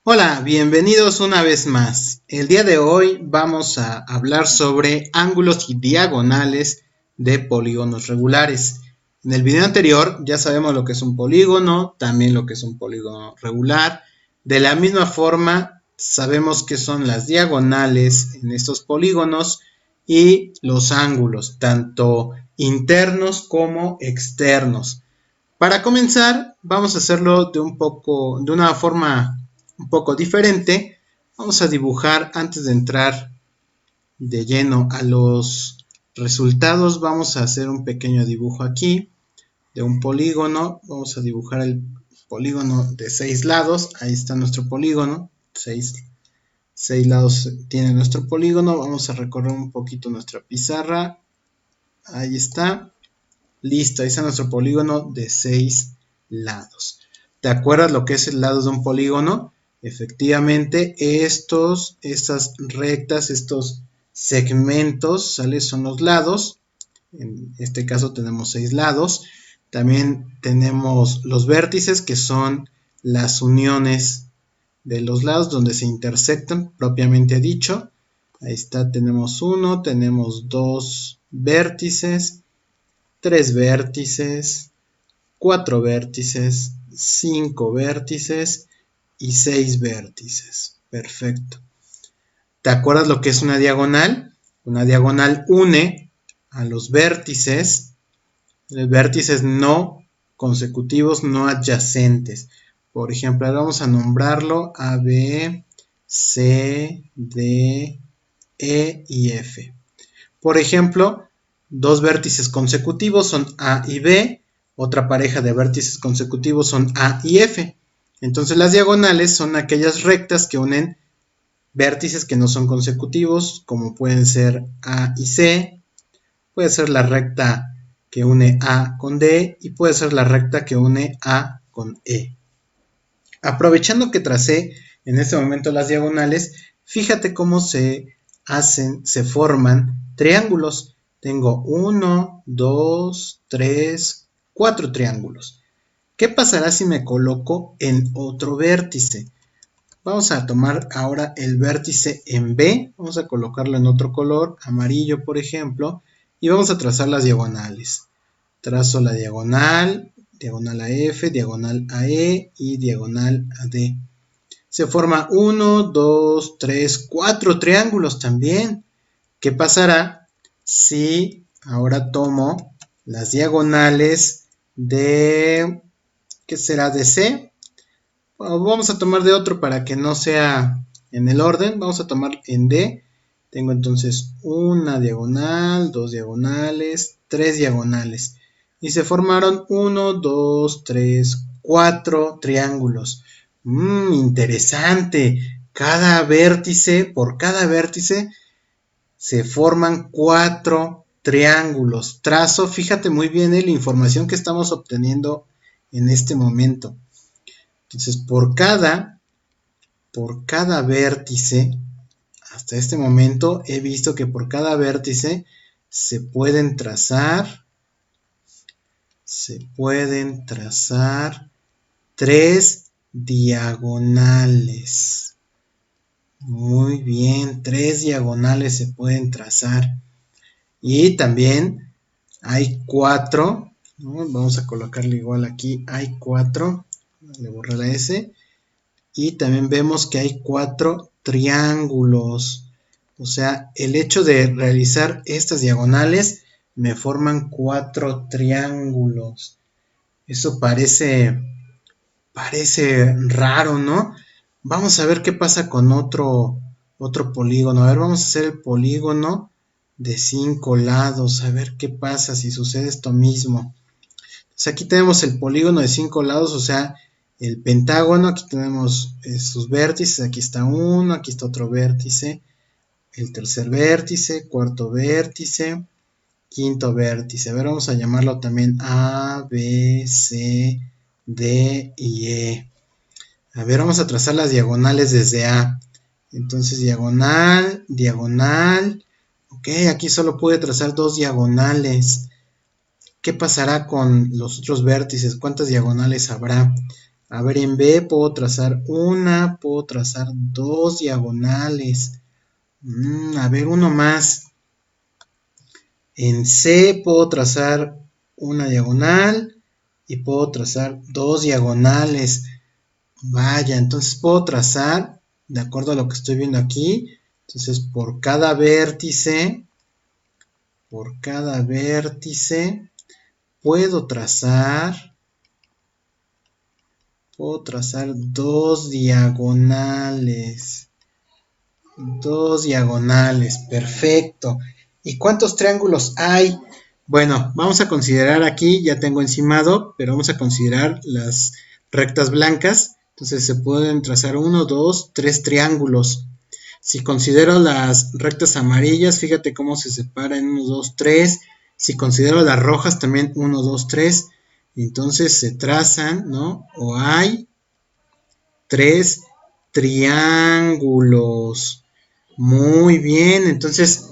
Hola, bienvenidos una vez más. El día de hoy vamos a hablar sobre ángulos y diagonales de polígonos regulares. En el video anterior ya sabemos lo que es un polígono, también lo que es un polígono regular. De la misma forma, sabemos qué son las diagonales en estos polígonos y los ángulos, tanto internos como externos. Para comenzar, vamos a hacerlo de una forma un poco diferente. Vamos a dibujar antes de entrar de lleno a los resultados. Vamos a hacer un pequeño dibujo aquí de un polígono. Vamos a dibujar el polígono de 6 lados. Ahí está nuestro polígono. 6 lados tiene nuestro polígono. Vamos a recorrer un poquito nuestra pizarra. Ahí está. Listo, ahí está nuestro polígono de 6 lados. ¿Te acuerdas lo que es el lado de un polígono? Efectivamente, estas rectas, estos segmentos, ¿sale? Son los lados. En este caso tenemos 6 lados. También tenemos los vértices, que son las uniones de los lados donde se intersectan, propiamente dicho. Ahí está, tenemos uno, tenemos dos vértices, tres vértices, cuatro vértices, cinco vértices y seis vértices. Perfecto. ¿Te acuerdas lo que es una diagonal? Una diagonal une a los vértices no consecutivos, no adyacentes. Por ejemplo, vamos a nombrarlo A, B, C, D, E y F. Por ejemplo, dos vértices consecutivos son A y B, otra pareja de vértices consecutivos son A y F. Entonces las diagonales son aquellas rectas que unen vértices que no son consecutivos, como pueden ser A y C, puede ser la recta que une A con D y puede ser la recta que une A con E. Aprovechando que tracé en este momento las diagonales, fíjate cómo se forman triángulos. Tengo 1, 2, 3, 4 triángulos. ¿Qué pasará si me coloco en otro vértice? Vamos a tomar ahora el vértice en B, vamos a colocarlo en otro color, amarillo por ejemplo, y vamos a trazar las diagonales. Trazo la diagonal, diagonal a F, diagonal a E y diagonal a D. Se forma 1, 2, 3, 4 triángulos también. ¿Qué pasará si ahora tomo las diagonales de, ¿qué será? De C. Vamos a tomar de otro para que no sea en el orden. Vamos a tomar en D. Tengo entonces una diagonal, dos diagonales, tres diagonales. Y se formaron 1, 2, 3, 4 triángulos. Interesante. Por cada vértice se forman 4 triángulos. Trazo, fíjate muy bien la información que estamos obteniendo en este momento. Entonces, por cada vértice, hasta este momento he visto que por cada vértice se pueden trazar tres diagonales. Muy bien, tres diagonales se pueden trazar. Y también hay 4, ¿no? Vamos a colocarle igual aquí, hay 4, le borré la S. Y también vemos que hay 4 triángulos. O sea, el hecho de realizar estas diagonales me forman 4 triángulos. Eso parece raro, ¿no? Vamos a ver qué pasa con otro polígono. A ver, vamos a hacer el polígono de 5 lados. A ver qué pasa si sucede esto mismo. Entonces aquí tenemos el polígono de 5 lados, o sea, el pentágono. Aquí tenemos sus vértices. Aquí está uno, aquí está otro vértice. El tercer vértice, cuarto vértice, quinto vértice. A ver, vamos a llamarlo también A, B, C, D y E. A ver, vamos a trazar las diagonales desde A. Entonces, diagonal, diagonal. Ok, aquí solo pude trazar dos diagonales. ¿Qué pasará con los otros vértices? ¿Cuántas diagonales habrá? A ver, en B puedo trazar una, puedo trazar dos diagonales. A ver, uno más. En C puedo trazar una diagonal y puedo trazar dos diagonales. Vaya, entonces puedo trazar, de acuerdo a lo que estoy viendo aquí, entonces por cada vértice, puedo trazar dos diagonales. Dos diagonales, perfecto. ¿Y cuántos triángulos hay? Bueno, vamos a considerar aquí, ya tengo encimado, pero vamos a considerar las rectas blancas. Entonces se pueden trazar 1, 2, 3 triángulos. Si considero las rectas amarillas, fíjate cómo se separa en 1, 2, 3. Si considero las rojas, también 1, 2, 3. Entonces se trazan, ¿no? O hay 3 triángulos. Muy bien, entonces,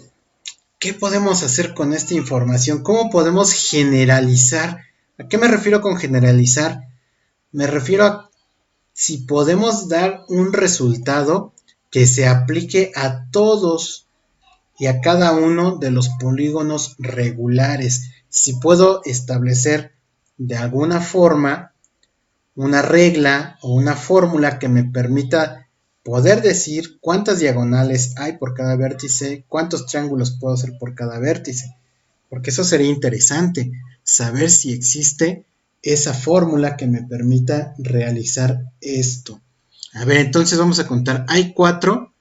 ¿qué podemos hacer con esta información? ¿Cómo podemos generalizar? ¿A qué me refiero con generalizar? Me refiero a si podemos dar un resultado que se aplique a todos y a cada uno de los polígonos regulares. Si puedo establecer de alguna forma una regla o una fórmula que me permita poder decir cuántas diagonales hay por cada vértice, cuántos triángulos puedo hacer por cada vértice, porque eso sería interesante, saber si existe esa fórmula que me permita realizar esto. A ver, entonces vamos a contar, hay cuatro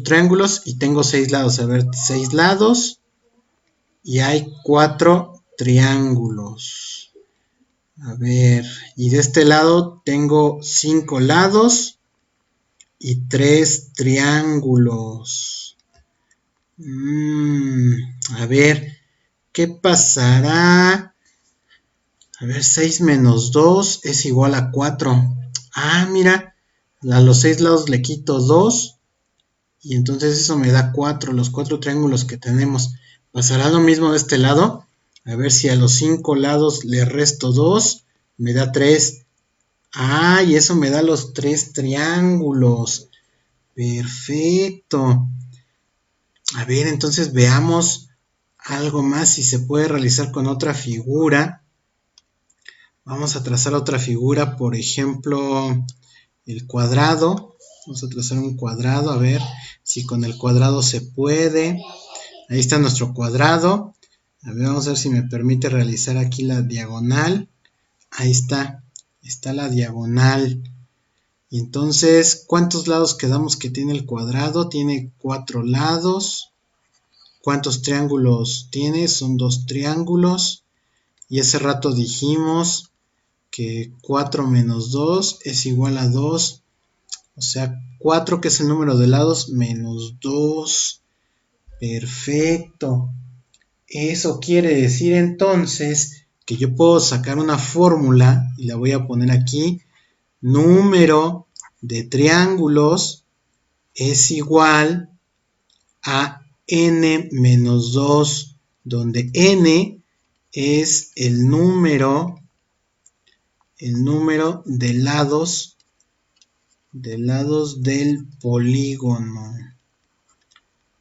triángulos y tengo 6 lados, a ver, 6 lados y hay 4 triángulos. A ver, y de este lado tengo 5 lados y 3 triángulos. A ver, ¿qué pasará? A ver, 6 menos 2 es igual a 4. Ah, mira, a los 6 lados le quito 2 y entonces eso me da 4, los 4 triángulos que tenemos. ¿Pasará lo mismo de este lado? A ver si a los 5 lados le resto 2, me da 3. Ah, y eso me da los 3 triángulos. Perfecto. A ver, entonces veamos algo más si se puede realizar con otra figura. Vamos a trazar otra figura, por ejemplo, el cuadrado. Vamos a trazar un cuadrado, a ver si con el cuadrado se puede. Ahí está nuestro cuadrado. A ver, vamos a ver si me permite realizar aquí la diagonal. Ahí está la diagonal. Y entonces, ¿cuántos lados quedamos que tiene el cuadrado? Tiene 4 lados. ¿Cuántos triángulos tiene? Son 2 triángulos. Y hace rato dijimos que 4 menos 2 es igual a 2. O sea, 4, que es el número de lados, menos 2. Perfecto. Eso quiere decir entonces que yo puedo sacar una fórmula y la voy a poner aquí. Número de triángulos es igual a n menos 2, donde n es el número de lados del polígono.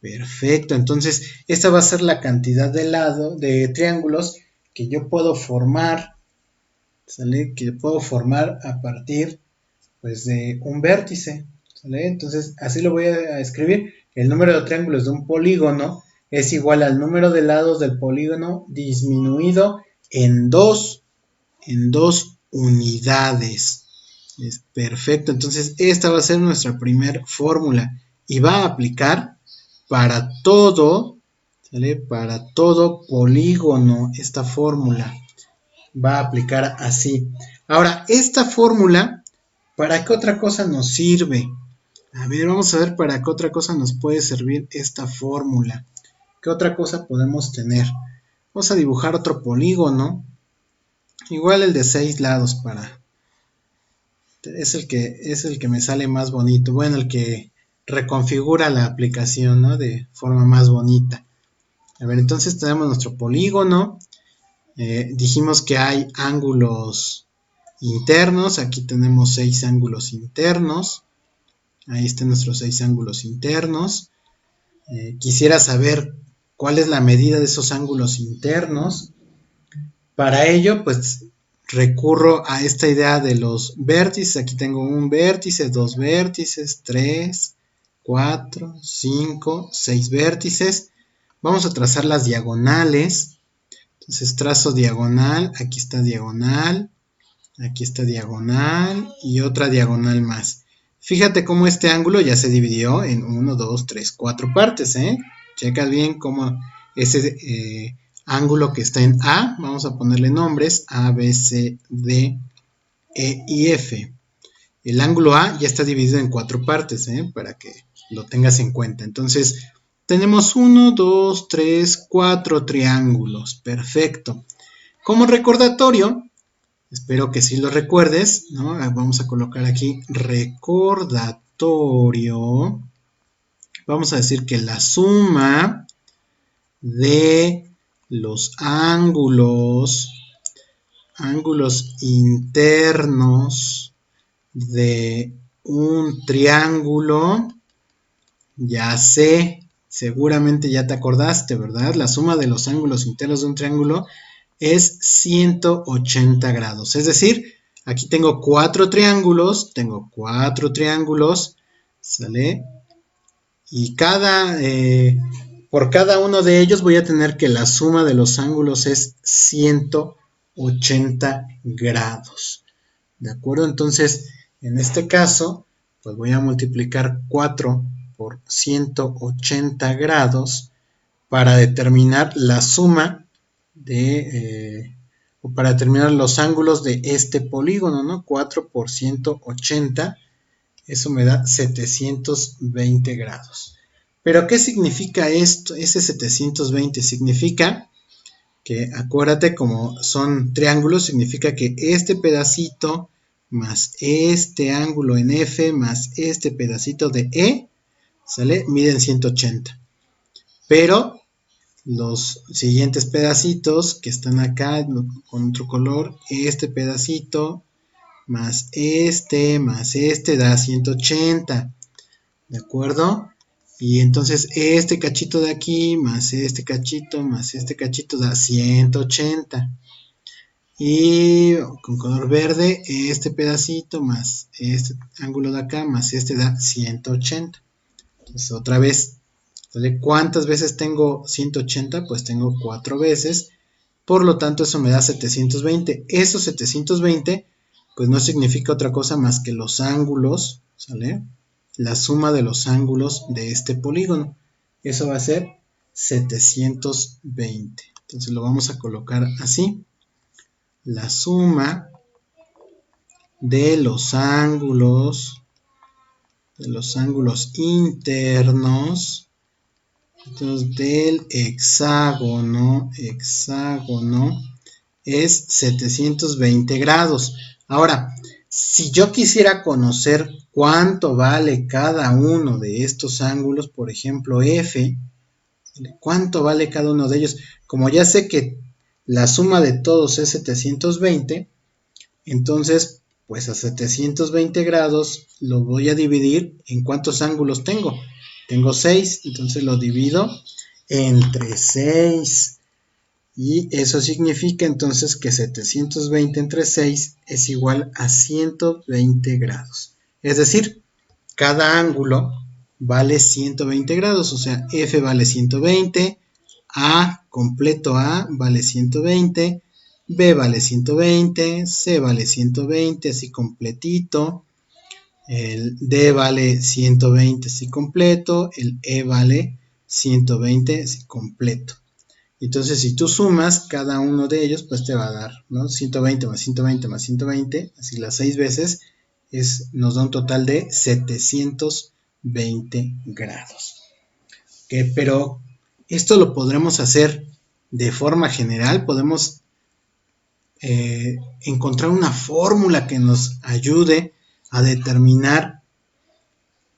Perfecto, entonces esta va a ser la cantidad de triángulos que yo puedo formar, ¿sale? Que puedo formar a partir, pues, de un vértice, ¿sale? Entonces así lo voy a escribir. El número de triángulos de un polígono es igual al número de lados del polígono disminuido en dos unidades. Es perfecto, entonces esta va a ser nuestra primera fórmula y va a aplicar para todo, ¿sale? Para todo polígono esta fórmula va a aplicar así. Ahora, esta fórmula, ¿para qué otra cosa nos sirve? A ver, vamos a ver para qué otra cosa nos puede servir esta fórmula. ¿Qué otra cosa podemos tener? Vamos a dibujar otro polígono. Igual el de 6 lados es el que me sale más bonito. Bueno, el que reconfigura la aplicación, ¿no? De forma más bonita. A ver, entonces tenemos nuestro polígono. Dijimos que hay ángulos internos. Aquí tenemos 6 ángulos internos. Ahí están nuestros 6 ángulos internos. Quisiera saber cuál es la medida de esos ángulos internos. Para ello, pues recurro a esta idea de los vértices. Aquí tengo un vértice, 2 vértices, 3, 4, 5, 6 vértices. Vamos a trazar las diagonales. Entonces trazo diagonal, aquí está diagonal y otra diagonal más. Fíjate cómo este ángulo ya se dividió en 1, 2, 3, 4 partes, ¿eh? Checa bien cómo ese ángulo que está en A, vamos a ponerle nombres, A, B, C, D, E y F. El ángulo A ya está dividido en 4 partes, para que lo tengas en cuenta. Entonces, tenemos 1, 2, 3, 4 triángulos. Perfecto. Como recordatorio, espero que sí lo recuerdes, ¿no? Vamos a colocar aquí recordatorio. Vamos a decir que la suma de los ángulos internos de un triángulo, ya sé, seguramente ya te acordaste, ¿verdad? La suma de los ángulos internos de un triángulo es 180 grados. Es decir, aquí tengo 4 triángulos, ¿sale? Y por cada uno de ellos voy a tener que la suma de los ángulos es 180 grados. ¿De acuerdo? Entonces, en este caso, pues voy a multiplicar 4 por 180 grados para determinar la suma o para determinar los ángulos de este polígono, ¿no? 4 por 180, eso me da 720 grados. ¿Pero qué significa esto? Ese 720 significa que, acuérdate, como son triángulos, significa que este pedacito más este ángulo en F más este pedacito de E, ¿sale? Miden 180. Pero los siguientes pedacitos que están acá con otro color, este pedacito más este da 180, ¿de acuerdo? Y entonces este cachito de aquí más este cachito da 180. Y con color verde, este pedacito más este ángulo de acá más este da 180. Entonces otra vez, ¿cuántas veces tengo 180? Pues tengo 4 veces. Por lo tanto, eso me da 720. Esos 720, pues no significa otra cosa más que los ángulos, ¿sale? La suma de los ángulos de este polígono. Eso va a ser 720. Entonces lo vamos a colocar así. La suma de los ángulos internos, entonces del hexágono es 720 grados. Ahora, si yo quisiera conocer cuánto vale cada uno de estos ángulos, por ejemplo F, ¿cuánto vale cada uno de ellos? Como ya sé que la suma de todos es 720, entonces, pues a 720 grados lo voy a dividir en cuántos ángulos tengo. Tengo 6, entonces lo divido entre 6. Y eso significa entonces que 720 entre 6 es igual a 120 grados. Es decir, cada ángulo vale 120 grados, o sea, F vale 120, A, completo A, vale 120, B vale 120, C vale 120, así completito, el D vale 120, así completo, el E vale 120, así completo. Entonces, si tú sumas cada uno de ellos, pues te va a dar, ¿no? 120 más 120 más 120, así las 6 veces, nos da un total de 720 grados. Pero esto lo podremos hacer de forma general, podemos encontrar una fórmula que nos ayude a determinar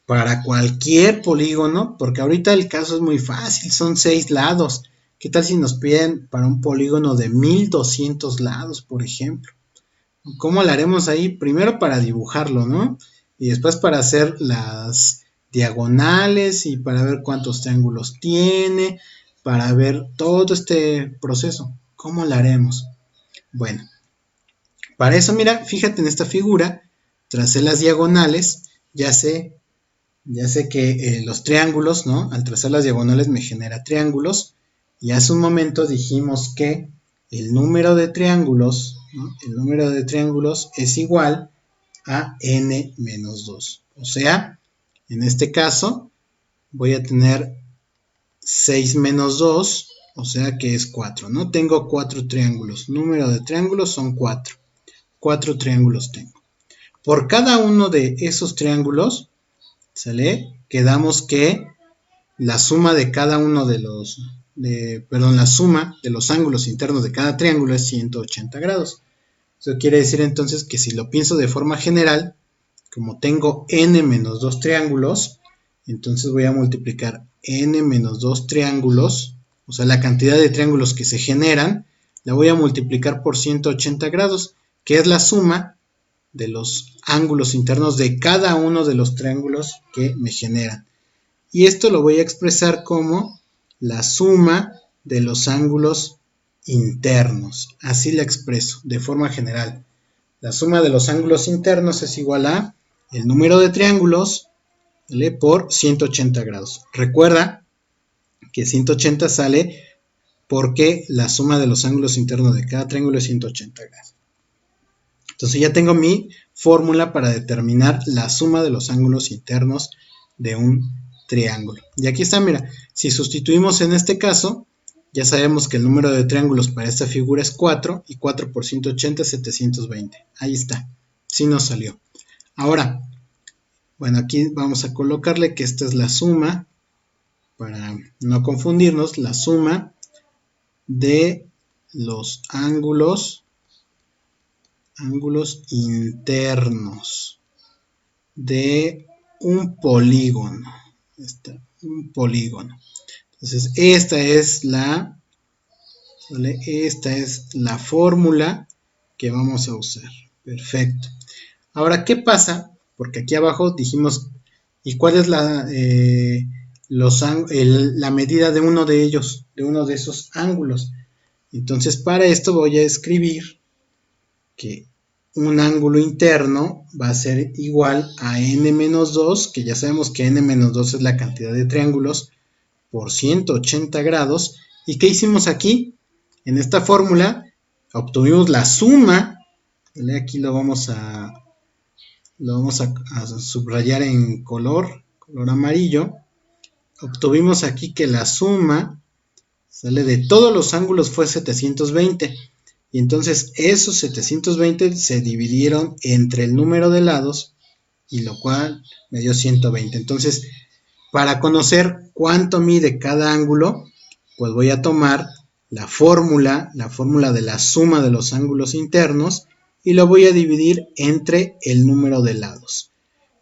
para cualquier polígono, porque ahorita el caso es muy fácil, son 6 lados. ¿Qué tal si nos piden para un polígono de 1200 lados, por ejemplo? ¿Cómo la haremos ahí? Primero para dibujarlo, ¿no? Y después para hacer las diagonales y para ver cuántos triángulos tiene, para ver todo este proceso. ¿Cómo la haremos? Bueno, para eso, mira, fíjate en esta figura, tracé las diagonales, ya sé, ya sé que los triángulos, ¿no? Al trazar las diagonales me genera triángulos. Y hace un momento dijimos que el número de triángulos, ¿no? El número de triángulos es igual a n menos 2. O sea, en este caso voy a tener 6 menos 2, o sea que es 4. No tengo 4 triángulos. Número de triángulos son 4. 4 triángulos tengo. Por cada uno de esos triángulos, ¿sale? Quedamos que la suma de cada uno de los, la suma de los ángulos internos de cada triángulo es 180 grados. Eso quiere decir entonces que si lo pienso de forma general, como tengo n menos 2 triángulos, entonces voy a multiplicar n menos 2 triángulos, o sea, la cantidad de triángulos que se generan, la voy a multiplicar por 180 grados, que es la suma de los ángulos internos de cada uno de los triángulos que me generan. Y esto lo voy a expresar como la suma de los ángulos internos. Así la expreso de forma general. La suma de los ángulos internos es igual a el número de triángulos, ¿vale? Por 180 grados. Recuerda que 180 sale porque la suma de los ángulos internos de cada triángulo es 180 grados. Entonces ya tengo mi fórmula para determinar la suma de los ángulos internos de un triángulo. Y aquí está, mira, si sustituimos en este caso, ya sabemos que el número de triángulos para esta figura es 4 y 4 por 180 es 720. Ahí está, sí nos salió. Ahora, bueno, aquí vamos a colocarle que esta es la suma, para no confundirnos, la suma de los ángulos internos de un polígono. Un polígono. Entonces, esta es la fórmula que vamos a usar. Perfecto. Ahora, ¿qué pasa? Porque aquí abajo dijimos, ¿y cuál es la medida de uno de ellos, de uno de esos ángulos? Entonces, para esto voy a escribir que un ángulo interno va a ser igual a n-2, que ya sabemos que n-2 es la cantidad de triángulos, por 180 grados. ¿Y qué hicimos aquí? En esta fórmula obtuvimos la suma, ¿vale? Aquí lo vamos a subrayar en color amarillo. Obtuvimos aquí que la suma, ¿sale?, de todos los ángulos fue 720. Y entonces esos 720 se dividieron entre el número de lados, y lo cual me dio 120. Entonces, para conocer cuánto mide cada ángulo, pues voy a tomar la fórmula de la suma de los ángulos internos, y lo voy a dividir entre el número de lados.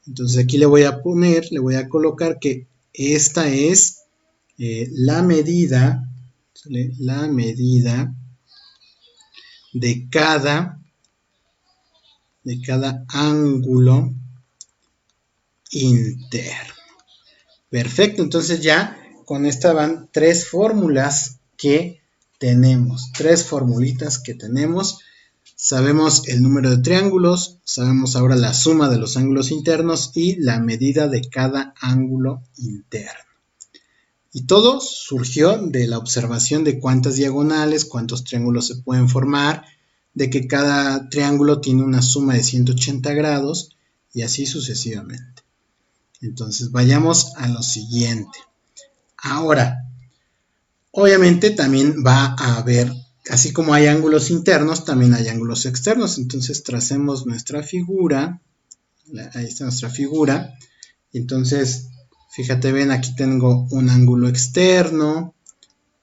Entonces aquí le voy a colocar que esta es la medida, ¿sale?, la medida de cada ángulo interno. Perfecto, entonces ya con esta van 3 fórmulas que tenemos, 3 formulitas que tenemos. Sabemos el número de triángulos, sabemos ahora la suma de los ángulos internos y la medida de cada ángulo interno. Y todo surgió de la observación de cuántas diagonales, cuántos triángulos se pueden formar, de que cada triángulo tiene una suma de 180 grados y así sucesivamente. Entonces vayamos a lo siguiente. Ahora, obviamente también va a haber, así como hay ángulos internos, también hay ángulos externos. Entonces tracemos nuestra figura. Ahí está nuestra figura. Entonces, fíjate, ven, aquí tengo un ángulo externo.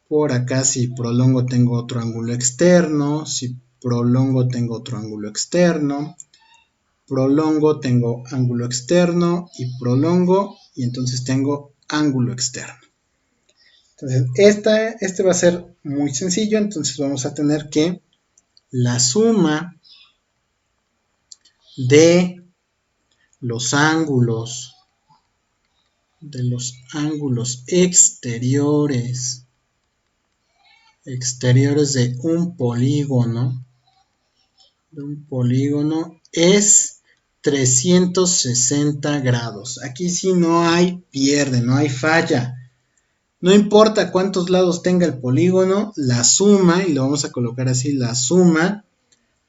Por acá, si prolongo, tengo otro ángulo externo. Si prolongo, tengo otro ángulo externo. Prolongo, tengo ángulo externo. Y prolongo, y entonces tengo ángulo externo. Entonces, este va a ser muy sencillo. Entonces, vamos a tener que la suma de los ángulos exteriores de un polígono es 360 grados. Aquí sí no hay pierde, no hay falla. No importa cuántos lados tenga el polígono, la suma, y lo vamos a colocar así, la suma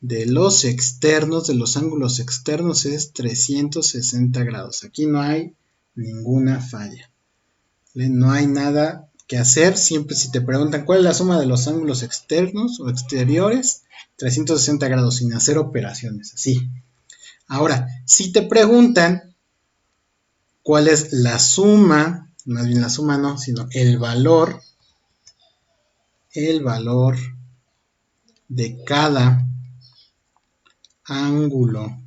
de los externos, de los ángulos externos es 360 grados. Aquí no hay ninguna falla. No hay nada que hacer. Siempre si te preguntan cuál es la suma de los ángulos externos o exteriores, 360 grados, sin hacer operaciones, así. Ahora, si te preguntan cuál es la suma, más bien la suma no, sino el valor de cada ángulo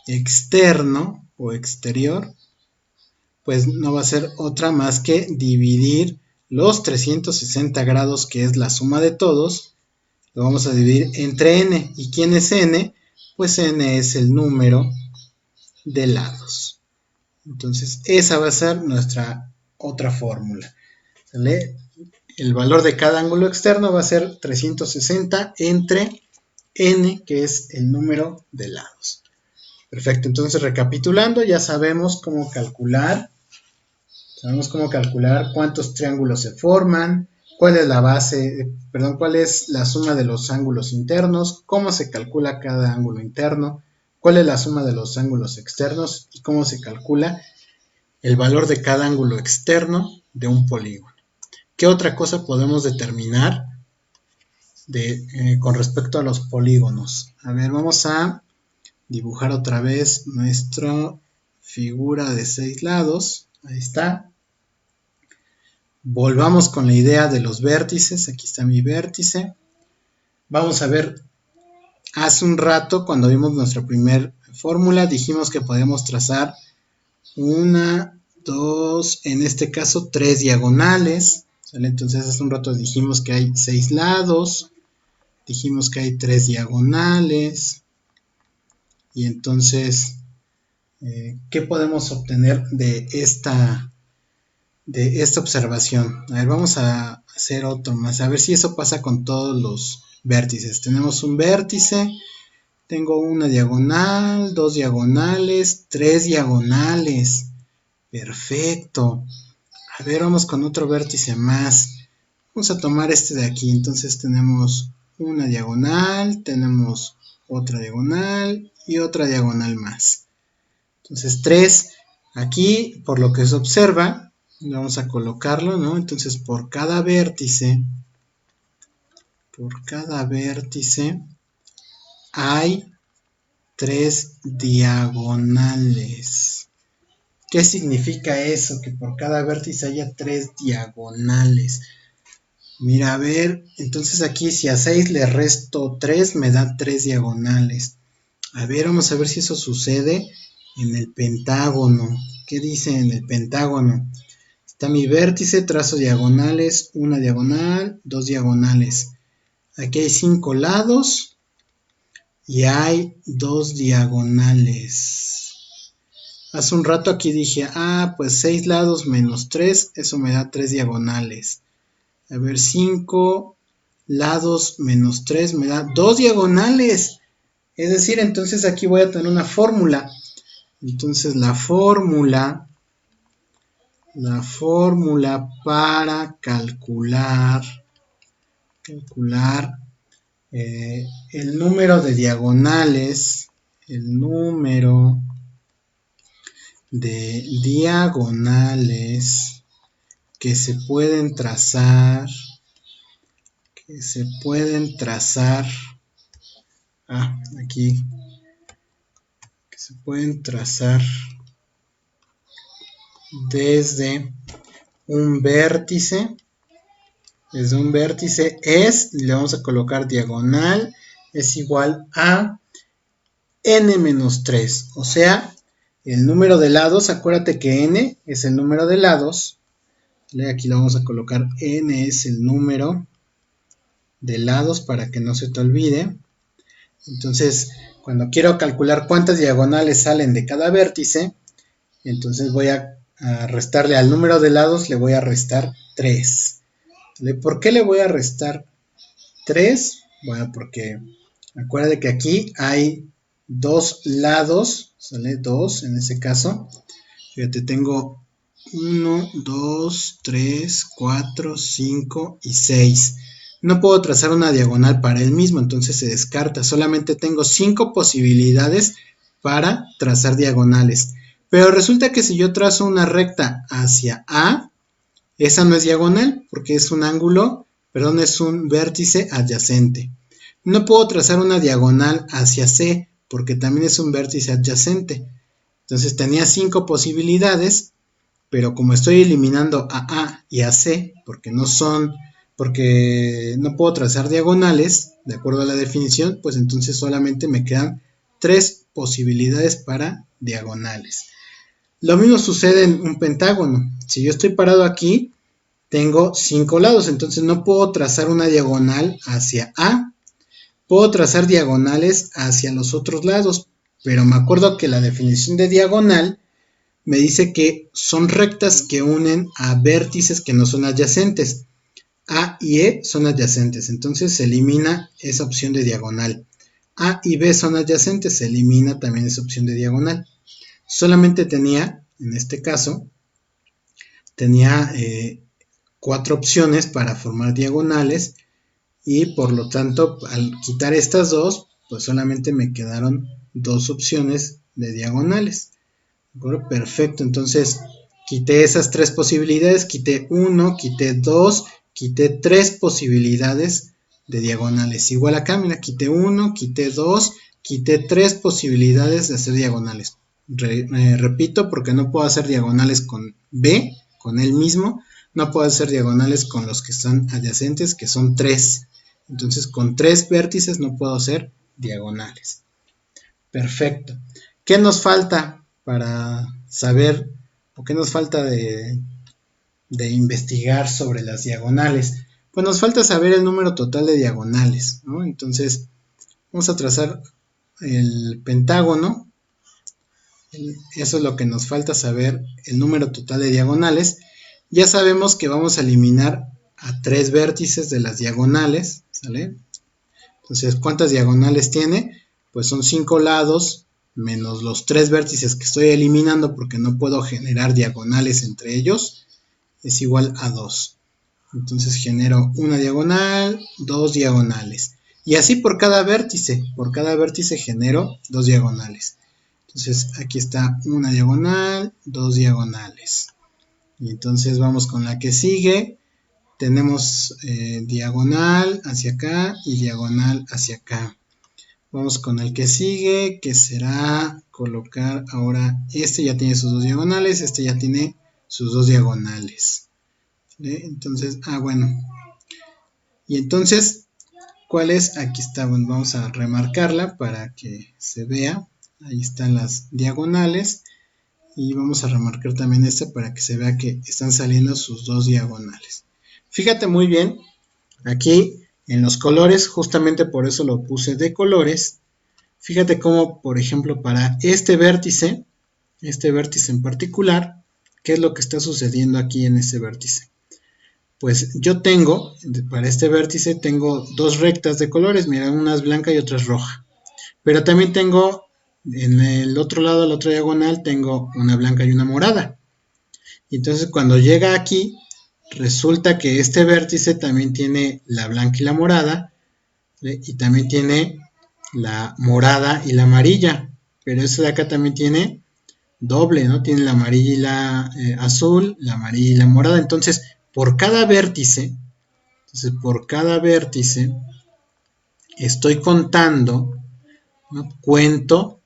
externo o exterior, pues no va a ser otra más que dividir los 360 grados, que es la suma de todos, lo vamos a dividir entre n. ¿Y quién es n? Pues n es el número de lados. Entonces esa va a ser nuestra otra fórmula. ¿Sale? El valor de cada ángulo externo va a ser 360 entre n, que es el número de lados. Perfecto, entonces recapitulando, ya sabemos cómo calcular cuántos triángulos se forman, cuál es cuál es la suma de los ángulos internos, cómo se calcula cada ángulo interno, cuál es la suma de los ángulos externos y cómo se calcula el valor de cada ángulo externo de un polígono. ¿Qué otra cosa podemos determinar con respecto a los polígonos? A ver, vamos a dibujar otra vez nuestra figura de 6 lados. Ahí está. Volvamos con la idea de los vértices. Aquí está mi vértice. Vamos a ver, hace un rato cuando vimos nuestra primera fórmula dijimos que podíamos trazar una, dos, en este caso 3 diagonales. ¿Sale? Entonces hace un rato dijimos que hay 6 lados, dijimos que hay 3 diagonales. Y entonces, ¿qué podemos obtener de esta observación? A ver, vamos a hacer otro más, a ver si eso pasa con todos los vértices. Tenemos un vértice, tengo una diagonal, 2 diagonales, 3 diagonales. Perfecto. A ver, vamos con otro vértice más. Vamos a tomar este de aquí. Entonces tenemos una diagonal, tenemos otra diagonal y otra diagonal más. Entonces 3. Aquí, por lo que se observa, vamos a colocarlo, ¿no? Entonces por cada vértice hay 3 diagonales. ¿Qué significa eso? Que por cada vértice haya 3 diagonales. Mira, a ver, entonces aquí si a 6 le resto 3, me da 3 diagonales. A ver, vamos a ver si eso sucede en el pentágono. ¿Qué dice en el pentágono? Está mi vértice, trazo diagonales, una diagonal, 2 diagonales. Aquí hay 5 lados y hay 2 diagonales. Hace un rato aquí dije, pues 6 lados menos 3, eso me da 3 diagonales. A ver, 5 lados menos 3 me da 2 diagonales. Es decir, entonces aquí voy a tener una fórmula. Entonces la fórmula para calcular el número de diagonales, que se pueden trazar, aquí, que se pueden trazar desde un vértice, le vamos a colocar diagonal, es igual a n-3, o sea, el número de lados, acuérdate que n es el número de lados, aquí le vamos a colocar n es el número de lados para que no se te olvide, Entonces, cuando quiero calcular cuántas diagonales salen de cada vértice, entonces voy a restarle al número de lados, le voy a restar 3. ¿Por qué le voy a restar 3? Bueno, porque acuérdate que aquí hay dos lados, ¿sale? 2 en ese caso. Fíjate, tengo 1, 2, 3, 4, 5 y 6. No puedo trazar una diagonal para él mismo, entonces se descarta. Solamente tengo 5 posibilidades para trazar diagonales. Pero resulta que si yo trazo una recta hacia A, esa no es diagonal porque es un ángulo, perdón, es un vértice adyacente. No puedo trazar una diagonal hacia C porque también es un vértice adyacente. Entonces tenía 5 posibilidades, pero como estoy eliminando a y a C porque no puedo trazar diagonales, de acuerdo a la definición, pues entonces solamente me quedan 3 posibilidades para diagonales. Lo mismo sucede en un pentágono. Si yo estoy parado aquí, tengo 5 lados, entonces no puedo trazar una diagonal hacia A. Puedo trazar diagonales hacia los otros lados, pero me acuerdo que la definición de diagonal me dice que son rectas que unen a vértices que no son adyacentes. A y E son adyacentes, entonces se elimina esa opción de diagonal. A y B son adyacentes, se elimina también esa opción de diagonal. Solamente tenía, en este caso, tenía 4 opciones para formar diagonales y por lo tanto al quitar estas dos, pues solamente me quedaron 2 opciones de diagonales. Bueno, perfecto, entonces quité esas 3 posibilidades, quité 1, quité 2, quité 3 posibilidades de diagonales. Igual acá, mira, quité 1, quité 2, quité 3 posibilidades de hacer diagonales. Repito, porque no puedo hacer diagonales con B, con él mismo, no puedo hacer diagonales con los que están adyacentes, que son 3. Entonces con 3 vértices no puedo hacer diagonales. Perfecto. ¿Qué nos falta para saber o qué nos falta de investigar sobre las diagonales? Pues nos falta saber el número total de diagonales, ¿no? Entonces vamos a trazar el pentágono. Eso es lo que nos falta saber, el número total de diagonales. Ya sabemos que vamos a eliminar a 3 vértices de las diagonales, ¿sale? Entonces, ¿cuántas diagonales tiene? Pues son 5 lados menos los 3 vértices que estoy eliminando porque no puedo generar diagonales entre ellos, es igual a 2. Entonces genero una diagonal, 2 diagonales. Y así por cada vértice genero 2 diagonales. Entonces aquí está una diagonal, 2 diagonales. Y entonces vamos con la que sigue. Tenemos diagonal hacia acá y diagonal hacia acá. Vamos con el que sigue, que será colocar ahora, este ya tiene sus 2 diagonales, este ya tiene sus 2 diagonales. ¿Sí? Entonces, bueno. Y entonces, ¿cuál es? Aquí está, bueno, vamos a remarcarla para que se vea. Ahí están las diagonales. Y vamos a remarcar también esta para que se vea que están saliendo sus 2 diagonales. Fíjate muy bien, aquí en los colores, justamente por eso lo puse de colores. Fíjate cómo, por ejemplo, para este vértice en particular, ¿qué es lo que está sucediendo aquí en este vértice? Pues yo tengo, para este vértice, tengo 2 rectas de colores, mira, una es blanca y otra es roja. Pero también tengo, en el otro lado, la otra diagonal, tengo una blanca y una morada. Y entonces cuando llega aquí, resulta que este vértice también tiene la blanca y la morada, ¿sí? Y también tiene la morada y la amarilla, pero este de acá también tiene doble, ¿no? Tiene la amarilla y la azul, la amarilla y la morada. Entonces, por cada vértice, estoy contando, ¿no? Cuento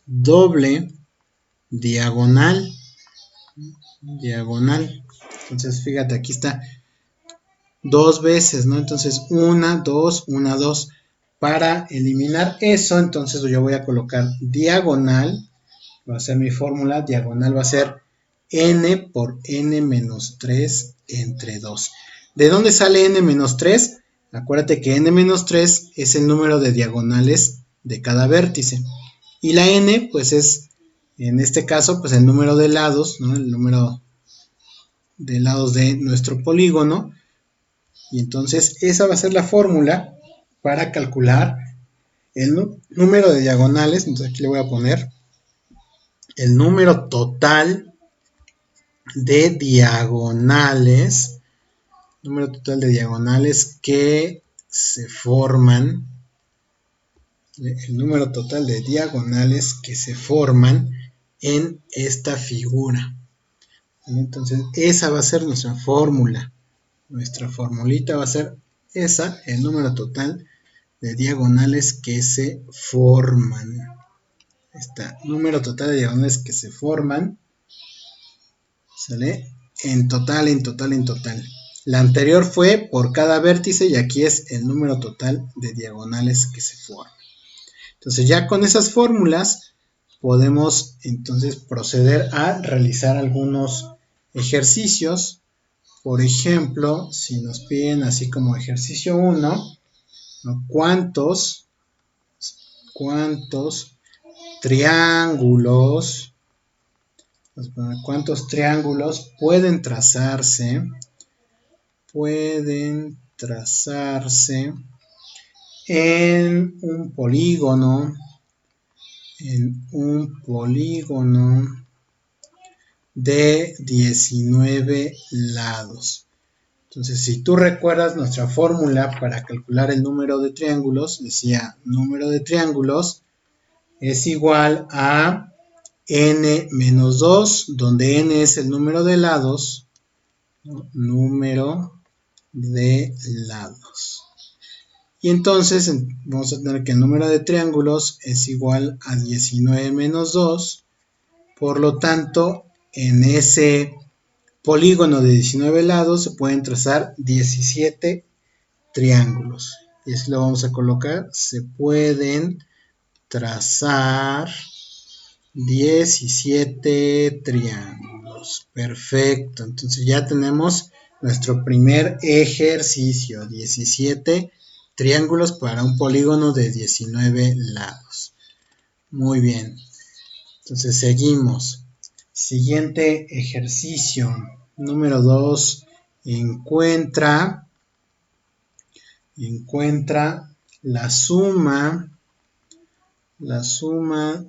doble diagonal. Entonces, fíjate, aquí está 2 veces, ¿no? Entonces, 1, 2, 1, 2. Para eliminar eso, entonces yo voy a colocar diagonal. Va a ser mi fórmula. Diagonal va a ser n por n menos 3 entre 2. ¿De dónde sale n menos 3? Acuérdate que n menos 3 es el número de diagonales de cada vértice. Y la n, pues es, en este caso, pues el número de lados, ¿no? El número de lados de nuestro polígono. Y entonces esa va a ser la fórmula para calcular el número de diagonales. Entonces aquí le voy a poner el número total de diagonales. Número total de diagonales que se forman. El número total de diagonales que se forman en esta figura. Entonces esa va a ser nuestra fórmula. Nuestra formulita va a ser esa, el número total de diagonales que se forman. Está, número total de diagonales que se forman. ¿Sale? En total. La anterior fue por cada vértice y aquí es el número total de diagonales que se forman. Entonces ya con esas fórmulas podemos entonces proceder a realizar algunos ejercicios. Por ejemplo, si nos piden así como ejercicio 1, ¿no? ¿Cuántos triángulos, pueden trazarse en un polígono de 19 lados? Entonces, si tú recuerdas nuestra fórmula para calcular el número de triángulos, decía número de triángulos es igual a n menos 2, donde n es el número de lados, ¿no? Número de lados. Y entonces vamos a tener que el número de triángulos es igual a 19 menos 2, por lo tanto, en ese polígono de 19 lados se pueden trazar 17 triángulos. Y así lo vamos a colocar. Se pueden trazar 17 triángulos. Perfecto. Entonces ya tenemos nuestro primer ejercicio. 17 triángulos para un polígono de 19 lados. Muy bien. Entonces seguimos. Siguiente ejercicio, número 2, encuentra la suma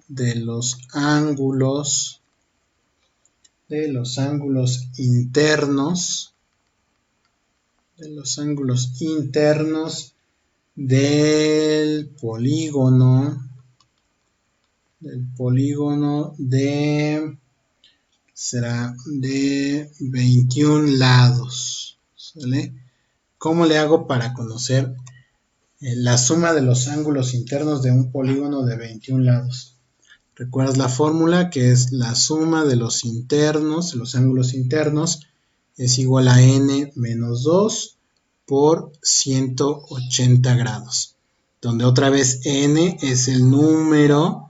de los ángulos internos del polígono será de 21 lados, ¿sale? ¿Cómo le hago para conocer la suma de los ángulos internos de un polígono de 21 lados? ¿Recuerdas la fórmula? Que es la suma de los ángulos internos, es igual a n menos 2 por 180 grados. Donde otra vez n es el número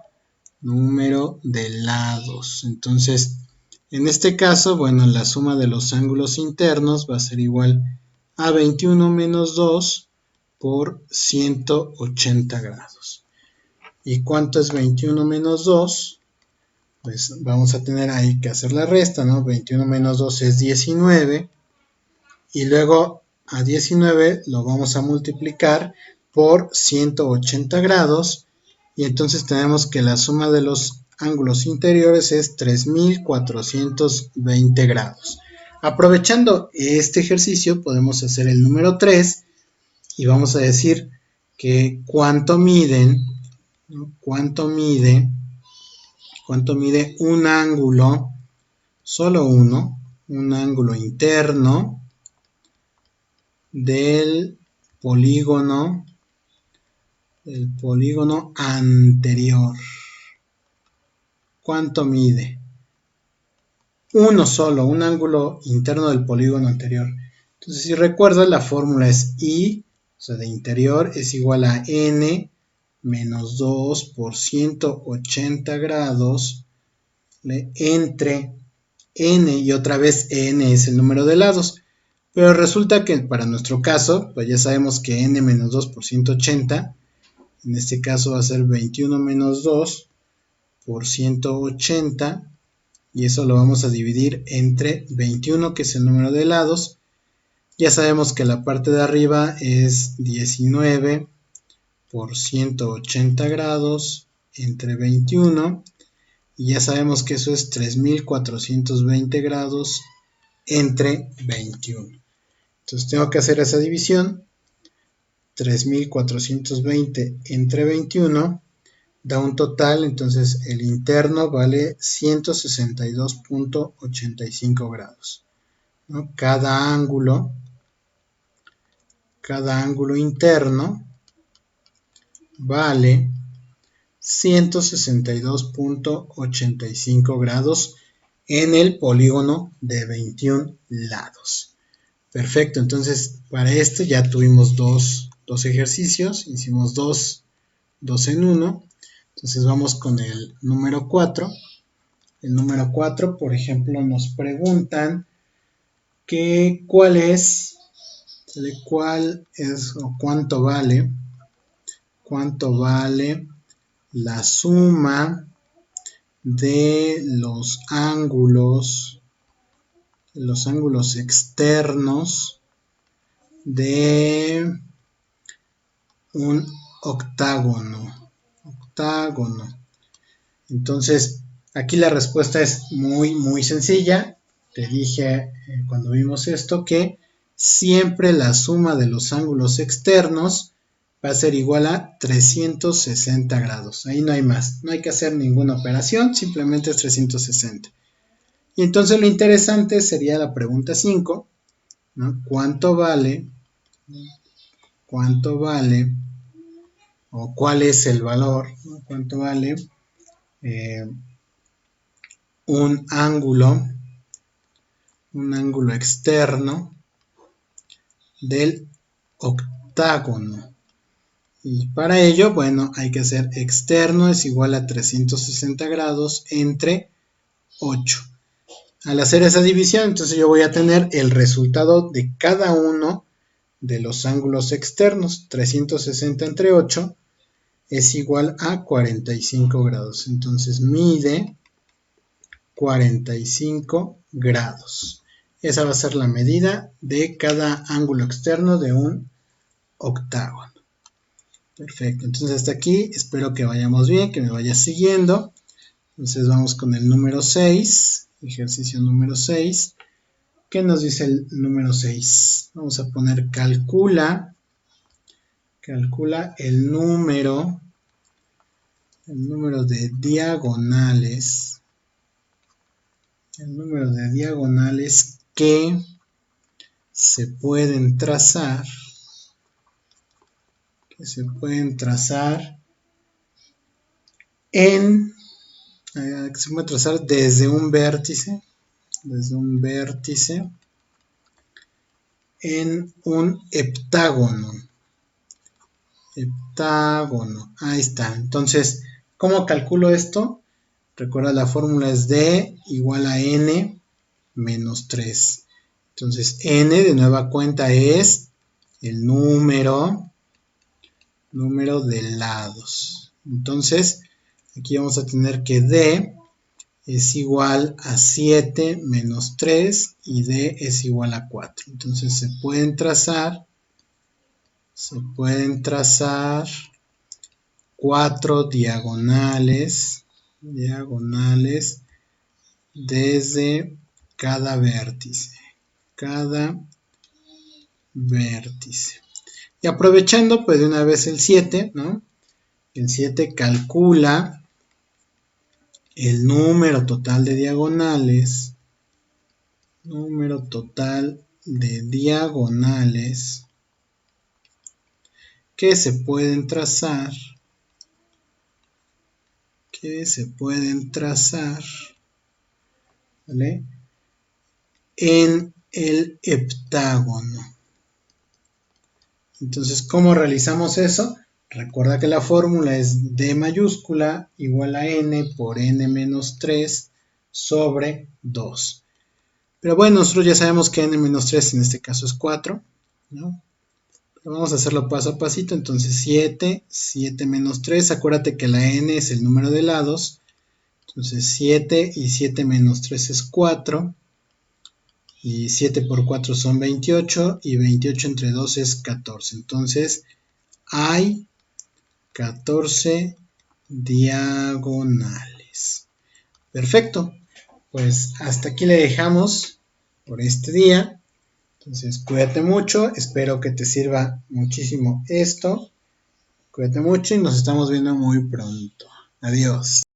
de lados. Entonces, en este caso, bueno, la suma de los ángulos internos va a ser igual a 21 menos 2 por 180 grados. ¿Y cuánto es 21 menos 2? Pues vamos a tener ahí que hacer la resta, ¿no? 21 menos 2 es 19. Y luego a 19 lo vamos a multiplicar por 180 grados. Y entonces tenemos que la suma de los ángulos interiores es 3420 grados. Aprovechando este ejercicio podemos hacer el número 3 y vamos a decir que cuánto mide un ángulo, solo uno, un ángulo interno del polígono anterior. ¿Cuánto mide? Uno solo, un ángulo interno del polígono anterior. Entonces, si recuerdas, la fórmula es I, o sea, de interior, es igual a n menos 2 por 180 grados entre n y otra vez n es el número de lados. Pero resulta que para nuestro caso, pues ya sabemos que n menos 2 por 180 En este caso va a ser 21 menos 2 por 180. Y eso lo vamos a dividir entre 21, que es el número de lados. Ya sabemos que la parte de arriba es 19 por 180 grados entre 21. Y ya sabemos que eso es 3420 grados entre 21. Entonces tengo que hacer esa división. 3420 entre 21 da un total, entonces el interno vale 162.85 grados, ¿no? Cada ángulo interno vale 162.85 grados en el polígono de 21 lados. Perfecto, entonces para esto ya tuvimos dos ejercicios, hicimos dos en uno. Entonces vamos con el número 4. El número 4, por ejemplo, nos preguntan que cuál es o cuánto vale la suma de los ángulos externos de un octágono. Entonces, aquí la respuesta es muy sencilla. Te dije cuando vimos esto que siempre la suma de los ángulos externos va a ser igual a 360 grados. Ahí no hay más, no hay que hacer ninguna operación, simplemente es 360. Y entonces lo interesante sería la pregunta 5, ¿no? ¿Cuánto vale o cuál es el valor, ¿no? ¿Cuánto vale un ángulo externo del octágono? Y para ello, bueno, hay que hacer externo es igual a 360 grados entre 8. Al hacer esa división, entonces yo voy a tener el resultado de cada uno de los ángulos externos. 360 entre 8 es igual a 45 grados. Entonces mide 45 grados. Esa va a ser la medida de cada ángulo externo de un octágono. Perfecto, entonces hasta aquí espero que vayamos bien, que me vayas siguiendo. Entonces vamos con el número 6, ejercicio número 6. ¿Qué nos dice el número 6? Vamos a poner calcula el número de diagonales. El número de diagonales que se pueden trazar. Desde un vértice en un heptágono. Ahí está. Entonces, ¿cómo calculo esto? Recuerda, la fórmula es D igual a N menos 3. Entonces, N de nueva cuenta es el número de lados. Entonces, aquí vamos a tener que D es igual a 7 menos 3 y D es igual a 4. Entonces se pueden trazar 4 diagonales desde cada vértice. Y aprovechando pues de una vez el 7, ¿no? El 7 calcula el número total de diagonales que se pueden trazar ¿vale? En el heptágono. Entonces, ¿cómo realizamos eso? Recuerda que la fórmula es D mayúscula igual a N por N menos 3 sobre 2. Pero bueno, nosotros ya sabemos que N menos 3 en este caso es 4, ¿no? Vamos a hacerlo paso a pasito. Entonces 7, 7 menos 3. Acuérdate que la n es el número de lados. Entonces 7 y 7 menos 3 es 4. Y 7 por 4 son 28. Y 28 entre 2 es 14. Entonces hay 14 diagonales. Perfecto. Pues hasta aquí le dejamos por este día. Entonces cuídate mucho. Espero que te sirva muchísimo esto. Cuídate mucho y nos estamos viendo muy pronto. Adiós.